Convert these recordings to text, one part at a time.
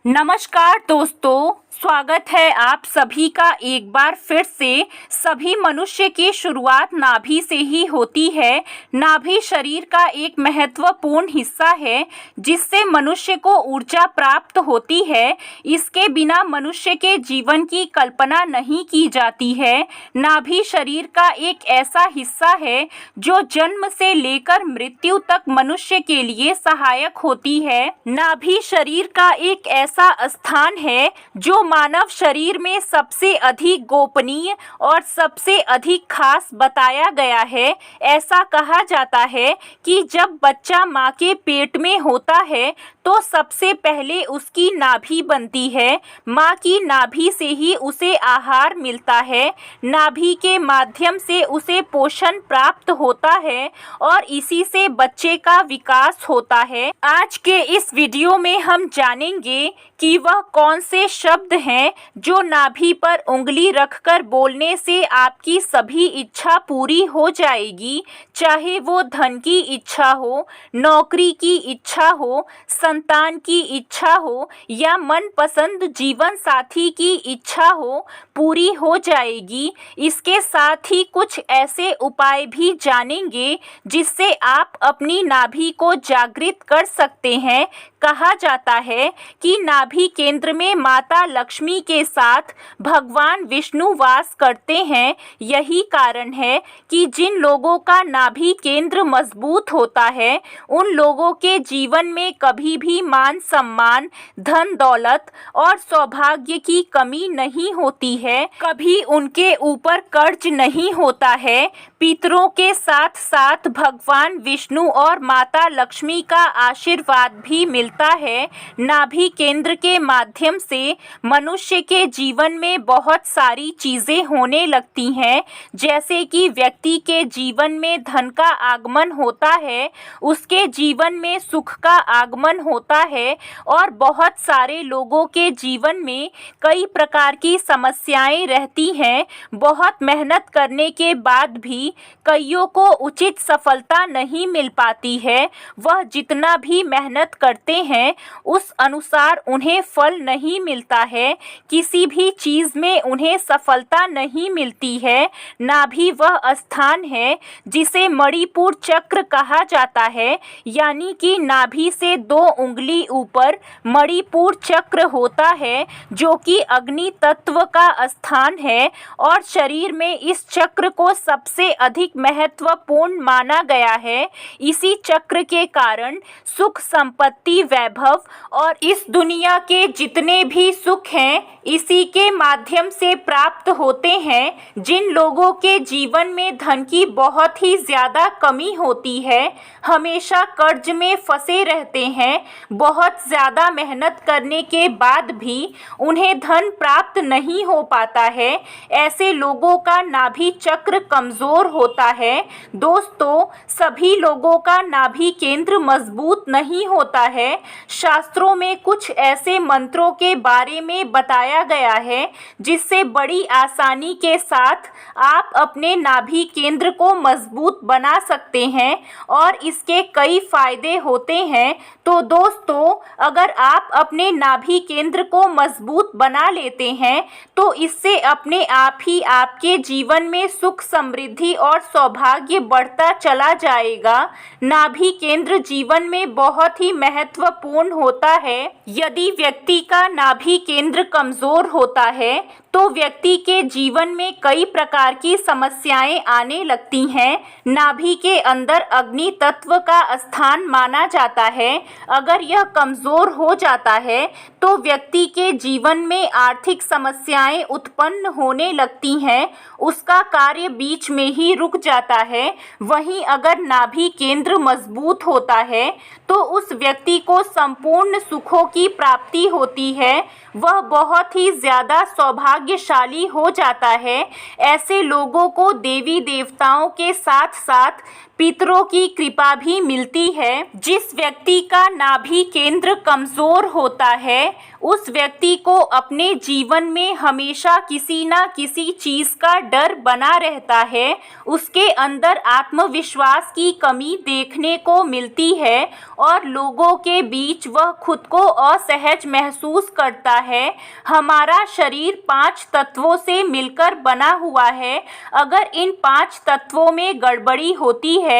नमस्कार दोस्तों, स्वागत है आप सभी का एक बार फिर से। सभी मनुष्य की शुरुआत नाभि से ही होती है। नाभि शरीर का एक महत्वपूर्ण हिस्सा है जिससे मनुष्य को ऊर्जा प्राप्त होती है। इसके बिना मनुष्य के जीवन की कल्पना नहीं की जाती है। नाभि शरीर का एक ऐसा हिस्सा है जो जन्म से लेकर मृत्यु तक मनुष्य के लिए सहायक होती है। नाभि शरीर का एक ऐसा स्थान है जो मानव शरीर में सबसे अधिक गोपनीय और सबसे अधिक खास बताया गया है। ऐसा कहा जाता है कि जब बच्चा माँ के पेट में होता है तो सबसे पहले उसकी नाभि बनती है। माँ की नाभि से ही उसे आहार मिलता है। नाभि के माध्यम से उसे पोषण प्राप्त होता है और इसी से बच्चे का विकास होता है। आज के इस वीडियो में हम जानेंगे कि वह कौन से शब्द हैं जो नाभि पर उंगली रखकर बोलने से आपकी सभी इच्छा पूरी हो जाएगी। चाहे वो धन की इच्छा हो, नौकरी की इच्छा हो, संतान की इच्छा हो या मनपसंद जीवन साथी की इच्छा हो, पूरी हो जाएगी। इसके साथ ही कुछ ऐसे उपाय भी जानेंगे जिससे आप अपनी नाभि को जागृत कर सकते हैं। कहा जाता है कि नाभि केंद्र में माता लक्ष्मी के साथ भगवान विष्णु वास करते हैं। यही कारण है कि जिन लोगों का नाभि केंद्र मजबूत होता है उन लोगों के जीवन में कभी भी मान सम्मान, धन दौलत और सौभाग्य की कमी नहीं होती है। कभी उनके ऊपर कर्ज नहीं होता है। पितरों के साथ साथ भगवान विष्णु और माता लक्ष्मी का आशीर्वाद भी मिलता है। नाभि केंद्र के माध्यम से मनुष्य के जीवन में बहुत सारी चीज़ें होने लगती हैं, जैसे कि व्यक्ति के जीवन में धन का आगमन होता है, उसके जीवन में सुख का आगमन होता है और बहुत सारे लोगों के जीवन में कई प्रकार की समस्याएं रहती हैं। बहुत मेहनत करने के बाद भी कईयों को उचित सफलता नहीं मिल पाती है। वह जितना भी मेहनत करते हैं उस अनुसार उन्हें फल नहीं मिलता है। किसी भी चीज़ में उन्हें सफलता नहीं मिलती है। नाभि वह स्थान है जिसे मणिपुर चक्र कहा जाता है, यानी कि नाभि से 2 उंगली ऊपर मणिपुर चक्र होता है जो कि अग्नि तत्व का स्थान है और शरीर में इस चक्र को सबसे अधिक महत्वपूर्ण माना गया है। इसी चक्र के कारण सुख, संपत्ति, वैभव और इस दुनिया के जितने भी सुख हैं इसी के माध्यम से प्राप्त होते हैं। जिन लोगों के जीवन में धन की बहुत ही ज़्यादा कमी होती है, हमेशा कर्ज में फंसे रहते हैं, बहुत ज़्यादा मेहनत करने के बाद भी उन्हें धन प्राप्त नहीं हो पाता है, ऐसे लोगों का नाभि चक्र कमज़ोर होता है। दोस्तों, सभी लोगों का नाभि केंद्र मजबूत नहीं होता है। शास्त्रों में कुछ ऐसे मंत्रों के बारे में बताया गया है जिससे बड़ी आसानी के साथ आप अपने नाभि केंद्र को मजबूत बना सकते हैं और इसके कई फायदे होते हैं। तो दोस्तों, अगर आप अपने नाभि केंद्र को मजबूत बना लेते हैं तो इससे अपने आप ही आपके जीवन में सुख, समृद्धि और सौभाग्य बढ़ता चला जाएगा। नाभि केंद्र जीवन में बहुत ही महत्वपूर्ण होता है। यदि व्यक्ति का नाभि केंद्र कमजोर होता है तो व्यक्ति के जीवन में कई प्रकार की समस्याएं आने लगती हैं। नाभि के अंदर अग्नि तत्व का स्थान माना जाता है। अगर यह कमज़ोर हो जाता है तो व्यक्ति के जीवन में आर्थिक समस्याएं उत्पन्न होने लगती हैं, उसका कार्य बीच में ही रुक जाता है। वहीं अगर नाभि केंद्र मजबूत होता है तो उस व्यक्ति को संपूर्ण सुखों की प्राप्ति होती है। वह बहुत ही ज़्यादा सौभाग्यशाली हो जाता है। ऐसे लोगों को देवी देवताओं के साथ साथ पितरों की कृपा भी मिलती है। जिस व्यक्ति का नाभि केंद्र कमजोर होता है उस व्यक्ति को अपने जीवन में हमेशा किसी न किसी चीज का डर बना रहता है। उसके अंदर आत्मविश्वास की कमी देखने को मिलती है और लोगों के बीच वह खुद को असहज महसूस करता है। हमारा शरीर 5 तत्वों से मिलकर बना हुआ है। अगर इन 5 तत्वों में गड़बड़ी होती है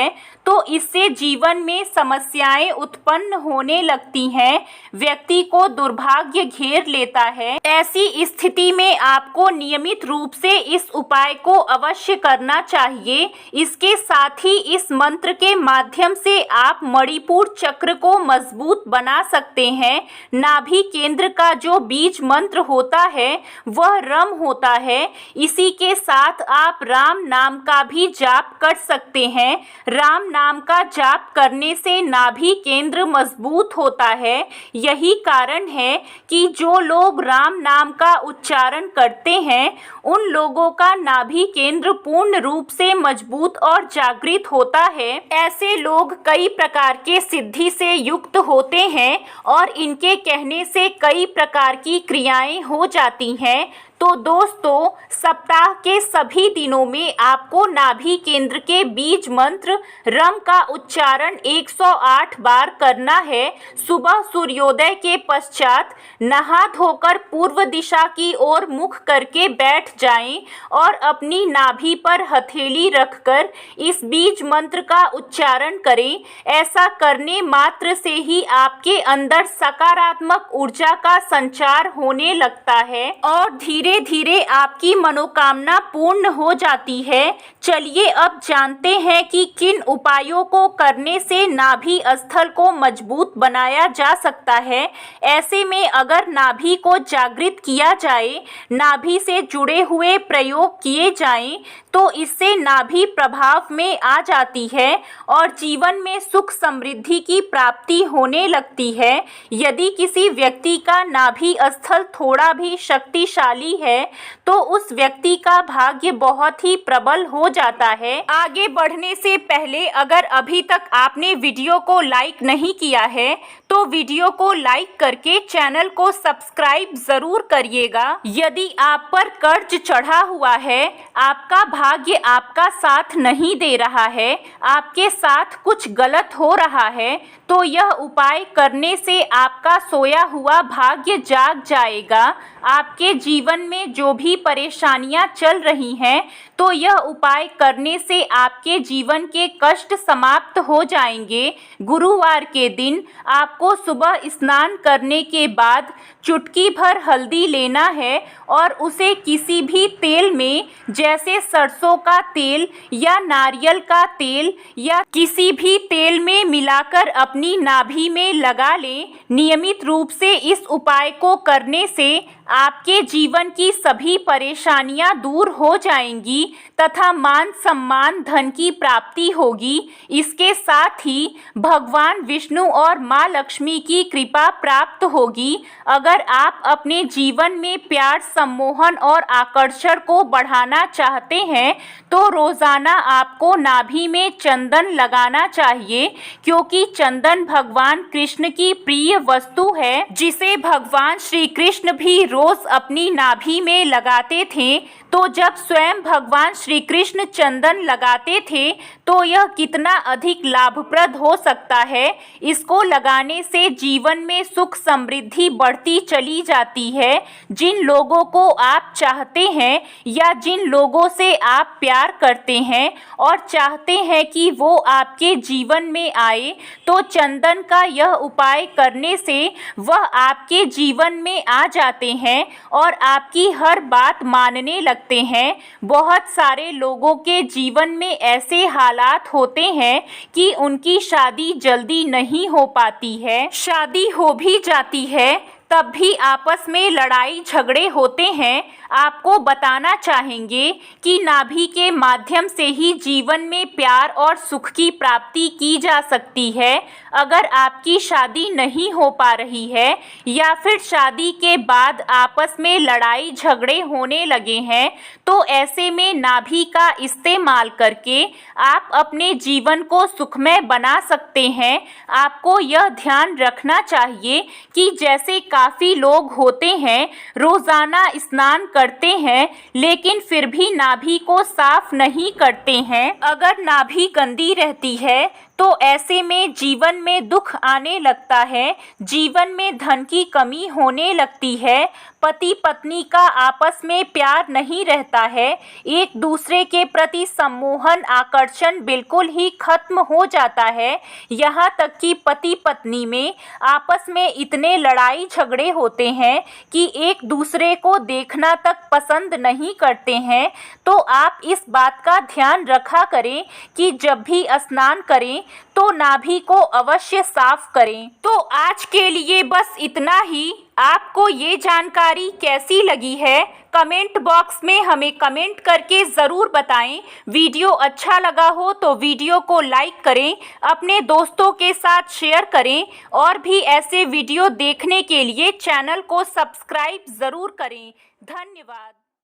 तो इससे जीवन में समस्याएं उत्पन्न होने लगती हैं। व्यक्ति को दुर्भाग्य घेर लेता है। ऐसी स्थिति में आपको नियमित रूप से इस उपाय को अवश्य करना चाहिए। इसके साथ ही इस मंत्र के माध्यम से आप मणिपुर चक्र को मजबूत बना सकते हैं। नाभि केंद्र का जो बीज मंत्र होता है वह रम होता है। इसी के साथ आप राम नाम का भी जाप कर सकते हैं। राम नाम का जाप करने से नाभि केंद्र मजबूत होता है। यही कारण है कि जो लोग राम नाम का उच्चारण करते हैं उन लोगों का नाभि केंद्र पूर्ण रूप से मजबूत और जागृत होता है। ऐसे लोग कई प्रकार के सिद्धि से युक्त होते हैं और इनके कहने से कई प्रकार की क्रियाएं हो जाती हैं। तो दोस्तों, सप्ताह के सभी दिनों में आपको नाभि केंद्र के बीज मंत्र रम का उच्चारण 108 बार करना है। सुबह सूर्योदय के पश्चात नहा धोकर पूर्व दिशा की ओर मुख करके बैठ जाएं और अपनी नाभि पर हथेली रखकर इस बीज मंत्र का उच्चारण करें। ऐसा करने मात्र से ही आपके अंदर सकारात्मक ऊर्जा का संचार होने लगता है और धीरे धीरे आपकी मनोकामना पूर्ण हो जाती है। चलिए अब जानते हैं कि किन उपायों को करने से नाभि स्थल को मजबूत बनाया जा सकता है। ऐसे में अगर नाभि को जागृत किया जाए, नाभि से जुड़े हुए प्रयोग किए जाएं, तो इससे नाभि प्रभाव में आ जाती है और जीवन में सुख समृद्धि की प्राप्ति होने लगती है। यदि किसी व्यक्ति का नाभि स्थल थोड़ा भी शक्तिशाली है तो उस व्यक्ति का भाग्य बहुत ही प्रबल हो जाता है। आगे बढ़ने से पहले अगर अभी तक आपने वीडियो को लाइक नहीं किया है तो वीडियो को लाइक करके चैनल को सब्सक्राइब जरूर करिएगा। यदि आप पर कर्ज चढ़ा हुआ है, आपका भाग्य आपका साथ नहीं दे रहा है, आपके साथ कुछ गलत हो रहा है, तो यह उपाय करने से आपका सोया हुआ भाग्य जाग जाएगा। आपके जीवन में जो भी परेशानियां चल रही हैं, तो यह उपाय करने से आपके जीवन के कष्ट समाप्त हो जाएंगे। गुरुवार के दिन आपको सुबह स्नान करने के बाद चुटकी भर हल्दी लेना है और उसे किसी भी तेल में, जैसे सरसों का तेल या नारियल का तेल या किसी भी तेल में मिलाकर अपनी नाभि में लगा लें। नियमित रूप से इस उपाय को करने से आपके जीवन की सभी परेशानियां दूर हो जाएंगी तथा मान सम्मान धन की प्राप्ति होगी। इसके साथ ही भगवान विष्णु और माँ लक्ष्मी की कृपा प्राप्त होगी। अगर आप अपने जीवन में प्यार, सम्मोहन और आकर्षण को बढ़ाना चाहते हैं तो रोजाना आपको नाभि में चंदन लगाना चाहिए, क्योंकि चंदन भगवान कृष्ण की प्रिय वस्तु है, जिसे भगवान श्री कृष्ण भी रोज अपनी नाभि में लगाते थे। तो जब स्वयं भगवान श्री कृष्ण चंदन लगाते थे तो यह कितना अधिक लाभप्रद हो सकता है। इसको लगाने से जीवन में सुख समृद्धि बढ़ती चली जाती है। जिन लोगों को आप चाहते हैं या जिन लोगों से आप प्यार करते हैं और चाहते हैं कि वो आपके जीवन में आए, तो चंदन का यह उपाय करने से वह आपके जीवन में आ जाते हैं और आपकी हर बात मानने लगते हैं। बहुत सारे लोगों के जीवन में ऐसे हालात होते हैं कि उनकी शादी जल्दी नहीं हो पाती है, शादी हो भी जाती है तब भी आपस में लड़ाई झगड़े होते हैं। आपको बताना चाहेंगे कि नाभि के माध्यम से ही जीवन में प्यार और सुख की प्राप्ति की जा सकती है। अगर आपकी शादी नहीं हो पा रही है या फिर शादी के बाद आपस में लड़ाई झगड़े होने लगे हैं, तो ऐसे में नाभि का इस्तेमाल करके आप अपने जीवन को सुखमय बना सकते हैं। आपको यह ध्यान रखना चाहिए कि जैसे काफ़ी लोग होते हैं, रोज़ाना स्नान करते हैं लेकिन फिर भी नाभि को साफ नहीं करते हैं। अगर नाभि गंदी रहती है तो ऐसे में जीवन में दुख आने लगता है, जीवन में धन की कमी होने लगती है, पति पत्नी का आपस में प्यार नहीं रहता है, एक दूसरे के प्रति सम्मोहन आकर्षण बिल्कुल ही खत्म हो जाता है। यहाँ तक कि पति पत्नी में आपस में इतने लड़ाई झगड़े होते हैं कि एक दूसरे को देखना तक पसंद नहीं करते हैं। तो आप इस बात का ध्यान रखा करें कि जब भी स्नान करें तो नाभि को अवश्य साफ करें। तो आज के लिए बस इतना ही। आपको ये जानकारी कैसी लगी है, कमेंट बॉक्स में हमें कमेंट करके ज़रूर बताएं। वीडियो अच्छा लगा हो तो वीडियो को लाइक करें, अपने दोस्तों के साथ शेयर करें और भी ऐसे वीडियो देखने के लिए चैनल को सब्सक्राइब ज़रूर करें। धन्यवाद।